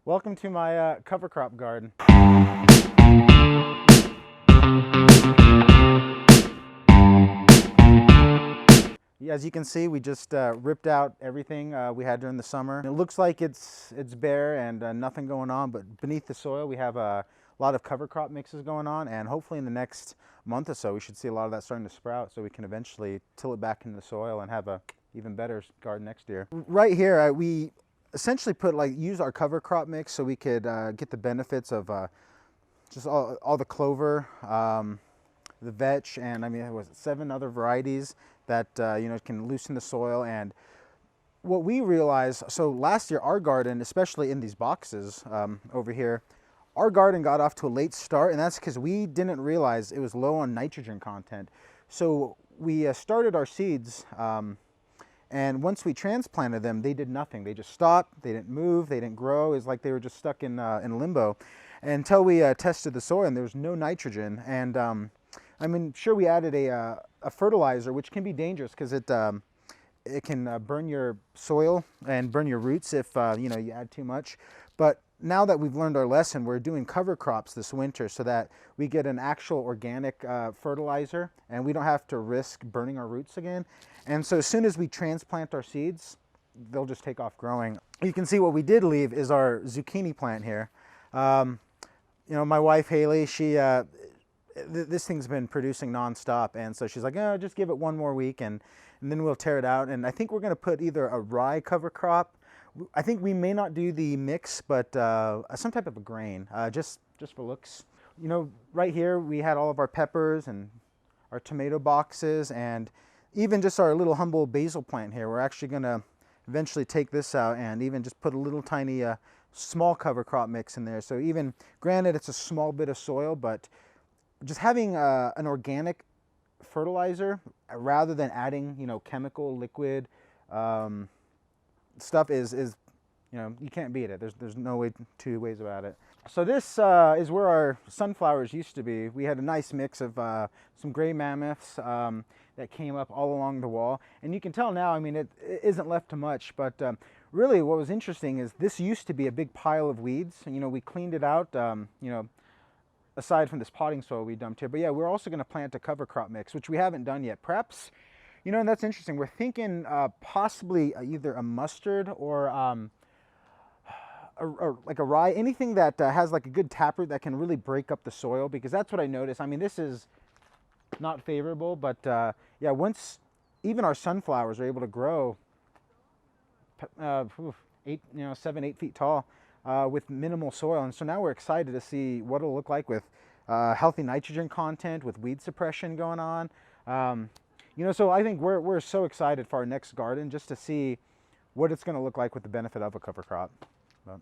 Welcome to my cover crop garden. As you can see, we just ripped out everything we had during the summer. It looks like it's bare and nothing going on, but beneath the soil we have a lot of cover crop mixes going on, and hopefully in the next month or so we should see a lot of that starting to sprout, so we can eventually till it back into the soil and have a even better garden next year. Right here we essentially use our cover crop mix so we could get the benefits of just all the clover, the vetch, and I mean it was 7 other varieties that can loosen the soil. And what we realized, so last year our garden, especially in these boxes over here, our garden got off to a late start, and that's because we didn't realize it was low on nitrogen content. So we started our seeds, and once we transplanted them, they did nothing. They just stopped, they didn't move, they didn't grow. It's like they were just stuck in limbo until we tested the soil, and there was no nitrogen. And I mean, sure, we added a fertilizer, which can be dangerous because it can burn your soil and burn your roots if you add too much. But now that we've learned our lesson, we're doing cover crops this winter so that we get an actual organic fertilizer, and we don't have to risk burning our roots again. And so as soon as we transplant our seeds, they'll just take off growing. You can see what we did leave is our zucchini plant here. My wife Hailey, this thing's been producing nonstop, and so she's like, oh, just give it one more week and then we'll tear it out. And I think we're going to put either a rye cover crop. I think we may not do the mix, but some type of a grain, just for looks. Right here we had all of our peppers and our tomato boxes, and even just our little humble basil plant here. We're actually going to eventually take this out and even just put a little tiny small cover crop mix in there. So even, granted, it's a small bit of soil, but just having an organic fertilizer rather than adding chemical liquid stuff is you can't beat it. There's no two ways about it. So this is where our sunflowers used to be. We had a nice mix of some gray mammoths that came up all along the wall, and you can tell now, I mean, it isn't left to much, but really what was interesting is this used to be a big pile of weeds, and we cleaned it out, aside from this potting soil we dumped here. But yeah, we're also going to plant a cover crop mix, which we haven't done yet. Perhaps, and that's interesting, we're thinking possibly either a mustard or like a rye, anything that has like a good taproot that can really break up the soil, because that's what I noticed. I mean, this is not favorable, but yeah, once even our sunflowers are able to grow 7, 8 feet tall with minimal soil. And so now we're excited to see what it'll look like with healthy nitrogen content, with weed suppression going on. So I think we're so excited for our next garden just to see what it's going to look like with the benefit of a cover crop. But